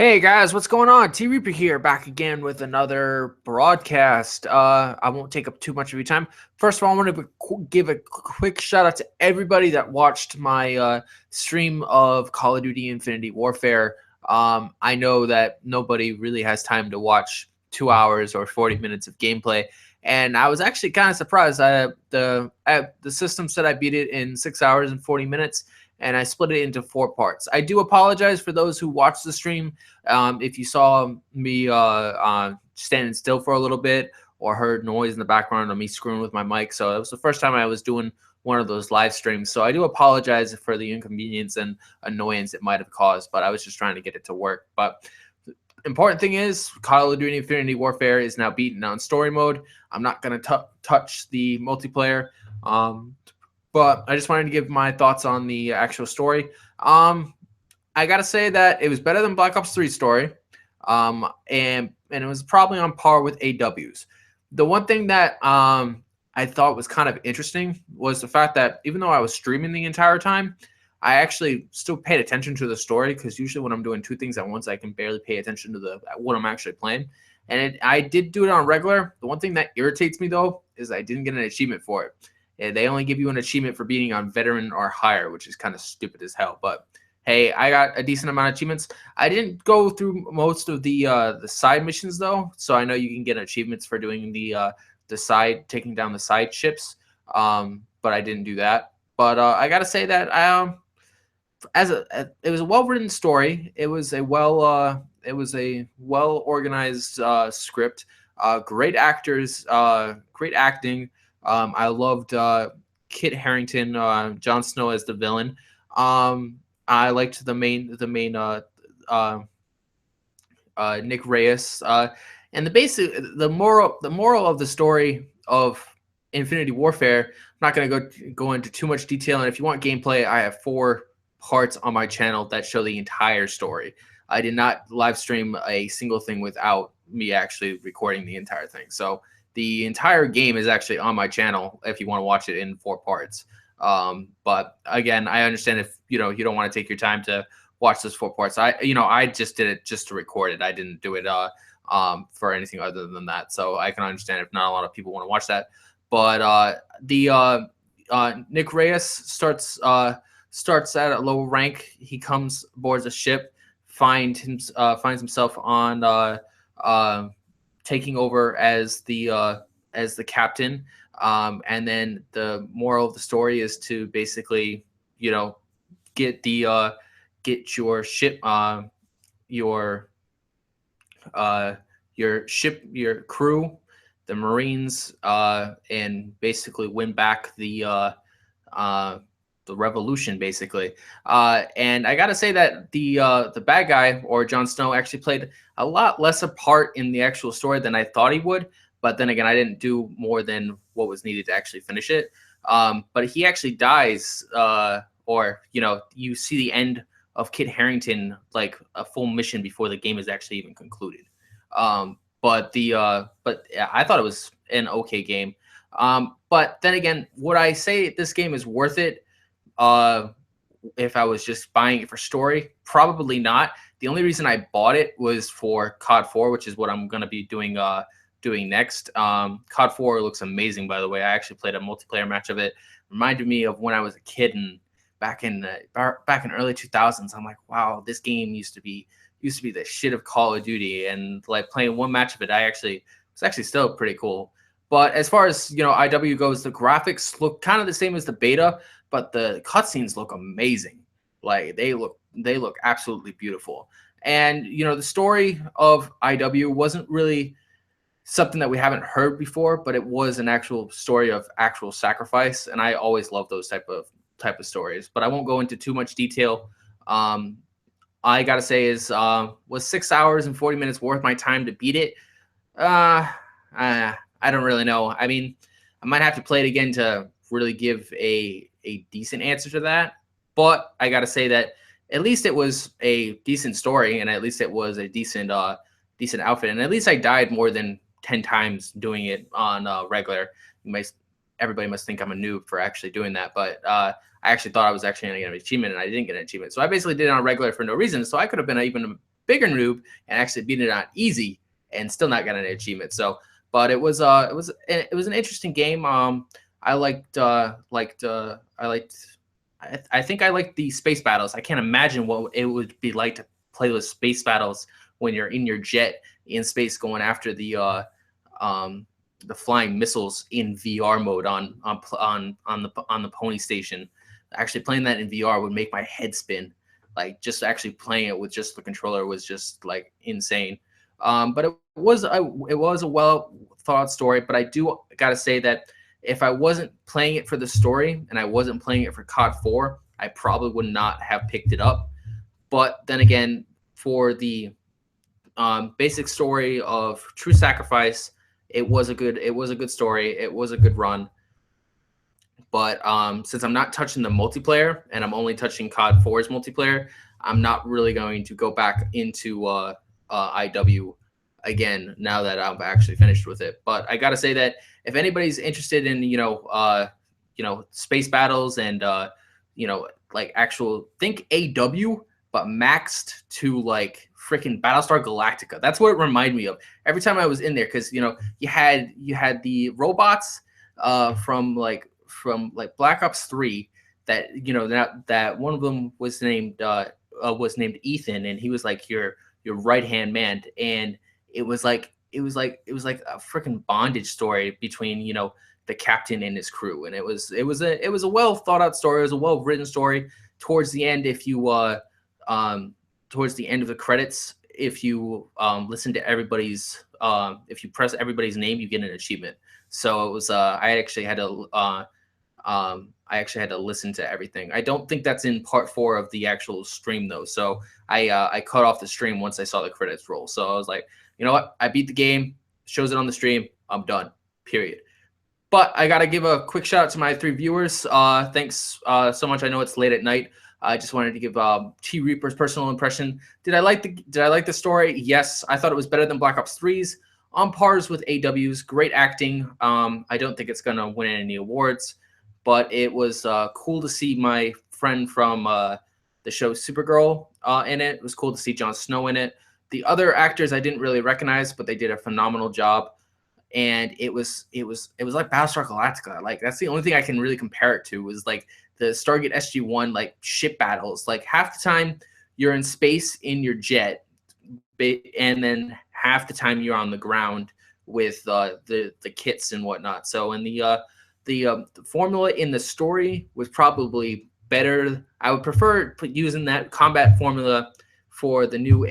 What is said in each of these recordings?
Hey guys, what's going on? T Reaper here, back again with another broadcast. I won't take up too much of your time. First of all, I want to give a quick shout out to everybody that watched my stream of Call of Duty Infinity Warfare. I know that nobody really has time to watch 2 hours or 40 minutes of gameplay, and I was actually kind of surprised. The system said I beat it in 6 hours and 40 minutes. And I split it into 4 parts. I do apologize for those who watched the stream. If you saw me standing still for a little bit or heard noise in the background of me screwing with my mic. So it was the first time I was doing one of those live streams. So I do apologize for the inconvenience and annoyance it might have caused, but I was just trying to get it to work. But the important thing is Call of Duty Infinity Warfare is now beaten on story mode. I'm not going to touch the multiplayer. But I just wanted to give my thoughts on the actual story. I gotta say that it was better than Black Ops 3 story, and it was probably on par with AW's. The one thing that I thought was kind of interesting was the fact that even though I was streaming the entire time, I actually still paid attention to the story, because usually when I'm doing two things at once, I can barely pay attention to what I'm actually playing. And I did do it on regular. The one thing that irritates me though is I didn't get an achievement for it. They only give you an achievement for beating on veteran or higher, which is kind of stupid as hell. But hey, I got a decent amount of achievements. I didn't go through most of the side missions though, so I know you can get achievements for doing the taking down the side ships. But I didn't do that. But I gotta say that it was a well written story. It was a well organized script. Great actors, great acting. I loved Kit Harington, Jon Snow as the villain. I liked the main Nick Reyes, and the moral of the story of Infinity Warfare. I'm not going to go into too much detail, and if you want gameplay, I have 4 parts on my channel that show the entire story. I did not live stream a single thing without me actually recording the entire thing. So the entire game is actually on my channel if you want to watch it in 4 parts. But again, I understand if you don't want to take your time to watch those 4 parts. I just did it just to record it. I didn't do it for anything other than that. So I can understand if not a lot of people want to watch that. But Nick Reyes starts at a low rank. He comes aboard a ship, finds himself on taking over as the captain, and then the moral of the story is to basically get your ship, your crew, the Marines, and basically win back the revolution, basically. And I gotta say that the bad guy, or Jon Snow, actually played a lot less a part in the actual story than I thought he would. But then again, I didn't do more than what was needed to actually finish it. But he actually dies, or you see the end of Kit Harington, like a full mission before the game is actually even concluded. But yeah, I thought it was an okay game. But then again, would I say this game is worth it? If I was just buying it for story, probably not. The only reason I bought it was for COD 4, which is what I'm going to be doing next. COD 4 looks amazing, by the way. I actually played a multiplayer match of it. Reminded me of when I was a kid and back in early 2000s. I'm like, wow, this game used to be the shit of Call of Duty, and like playing one match of it, was actually still pretty cool. But as far as IW goes, the graphics look kind of the same as the beta, but the cutscenes look amazing. Like they look absolutely beautiful. And the story of IW wasn't really something that we haven't heard before, but it was an actual story of actual sacrifice, and I always love those type of stories. But I won't go into too much detail. I gotta say was 6 hours and 40 minutes worth my time to beat it? I don't really know. I mean, I might have to play it again to really give a decent answer to that. But I got to say that at least it was a decent story, and at least it was a decent outfit. And at least I died more than 10 times doing it on regular. Everybody must think I'm a noob for actually doing that. But I actually thought I was actually going to get an achievement, and I didn't get an achievement. So I basically did it on regular for no reason. So I could have been even bigger noob and actually beat it on easy and still not got an achievement. So, but it was an interesting game. I liked I think I liked the space battles. I can't imagine what it would be like to play with space battles when you're in your jet in space going after the flying missiles in VR mode on the Pony Station. Actually playing that in VR would make my head spin. Like just actually playing it with just the controller was just like insane. But it was a well thought out story. But I do gotta say that if I wasn't playing it for the story and I wasn't playing it for COD 4, I probably would not have picked it up. But then again, for the basic story of True Sacrifice, it was a good story. It was a good run. But since I'm not touching the multiplayer and I'm only touching COD 4's multiplayer, I'm not really going to go back into IW again now that I'm actually finished with it. But I gotta say that if anybody's interested in space battles and like actual think AW but maxed to like freaking Battlestar Galactica. That's what it reminded me of every time I was in there, because you had the robots from Black Ops 3 that that one of them was named Ethan, and he was like your right hand man, and it was like a freaking bondage story between the captain and his crew, and it was a well thought out story. It was a well written story. Towards the end, if you towards the end of the credits, if you listen to everybody's if you press everybody's name, you get an achievement. So it was I actually had to listen to everything. I don't think that's in part 4 of the actual stream though. So I cut off the stream once I saw the credits roll. So I was like, you know what? I beat the game, shows it on the stream, I'm done. Period. But I gotta give a quick shout out to my 3 viewers. Thanks so much. I know it's late at night. I just wanted to give T Reaper's personal impression. Did I like the story? Yes, I thought it was better than Black Ops 3's. On pars with AW's. Great acting. I don't think it's gonna win any awards, but it was cool to see my friend from the show Supergirl in it. It was cool to see Jon Snow in it. The other actors I didn't really recognize, but they did a phenomenal job. And it was like Battlestar Galactica. Like that's the only thing I can really compare it to, was like the Stargate SG-1 like ship battles. Like half the time you're in space in your jet, and then half the time you're on the ground with the kits and whatnot. So in the formula in the story was probably better. I would prefer using that combat formula for the new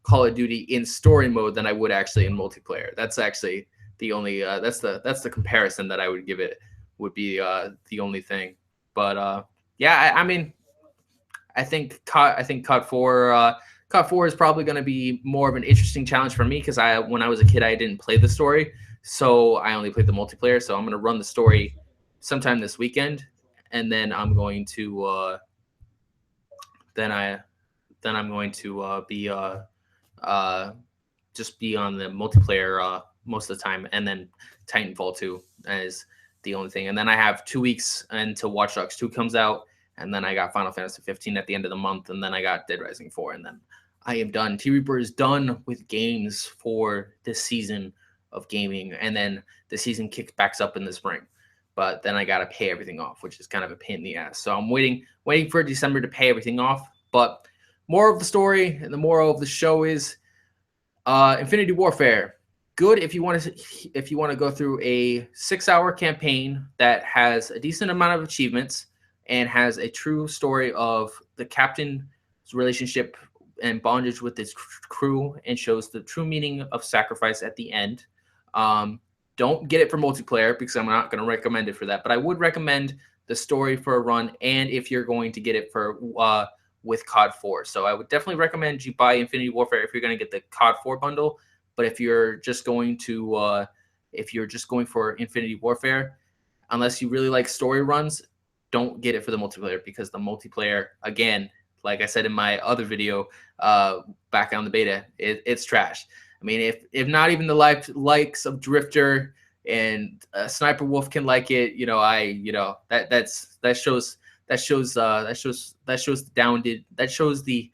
Call of Duty in story mode than I would actually in multiplayer. That's actually the only that's the comparison that I would give it, would be the only thing. But yeah, I mean, I think COD 4 is probably going to be more of an interesting challenge for me, because when I was a kid I didn't play the story, so I only played the multiplayer. So I'm going to run the story sometime this weekend, and then I'm going to just be on the multiplayer most of the time, and then Titanfall 2 is the only thing. And then I have 2 weeks until Watch Dogs 2 comes out, and then I got Final Fantasy 15 at the end of the month, and then I got Dead Rising 4, and then I am done. T Reaper is done with games for this season of gaming, and then the season kicks back up in the spring. But then I gotta pay everything off, which is kind of a pain in the ass. So I'm waiting for December to pay everything off. But more of the story and the moral of the show is Infinity Warfare. Good if you want to go through a 6-hour campaign that has a decent amount of achievements and has a true story of the captain's relationship and bondage with his crew, and shows the true meaning of sacrifice at the end. Don't get it for multiplayer, because I'm not going to recommend it for that, but I would recommend the story for a run, and if you're going to get it for with COD 4. So I would definitely recommend you buy Infinity Warfare if you're going to get the COD 4 bundle. But if you're just going for Infinity Warfare, unless you really like story runs, don't get it for the multiplayer, because the multiplayer, again, like I said in my other video back on the beta, it's trash. I mean, if not even the likes of Drifter and Sniper Wolf can like it, that shows the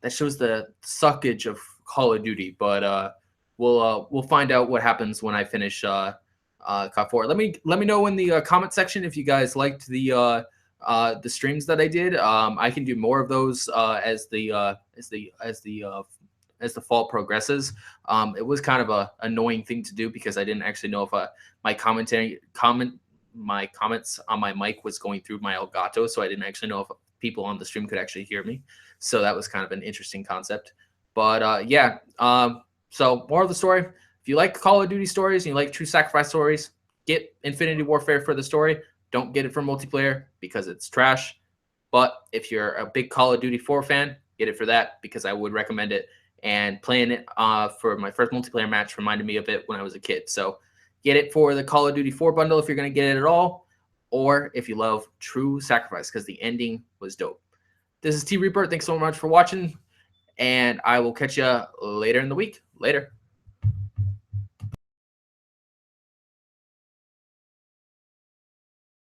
that shows the suckage of Call of Duty. But we'll find out what happens when I finish COD 4. Let me know in the comment section if you guys liked the streams that I did. I can do more of those as the fall progresses. It was kind of a annoying thing to do because I didn't actually know if my comments on my mic was going through my Elgato, so I didn't actually know if people on the stream could actually hear me. So that was kind of an interesting concept. But yeah, so more of the story. If you like Call of Duty stories and you like true sacrifice stories, get Infinity Warfare for the story. Don't get it for multiplayer because it's trash. But if you're a big Call of Duty 4 fan, get it for that because I would recommend it. And playing it for my first multiplayer match reminded me of it when I was a kid. So get it for the Call of Duty 4 bundle if you're going to get it at all, or if you love True Sacrifice because the ending was dope. This is T Reaper. Thanks so much for watching, and I will catch you later in the week. Later.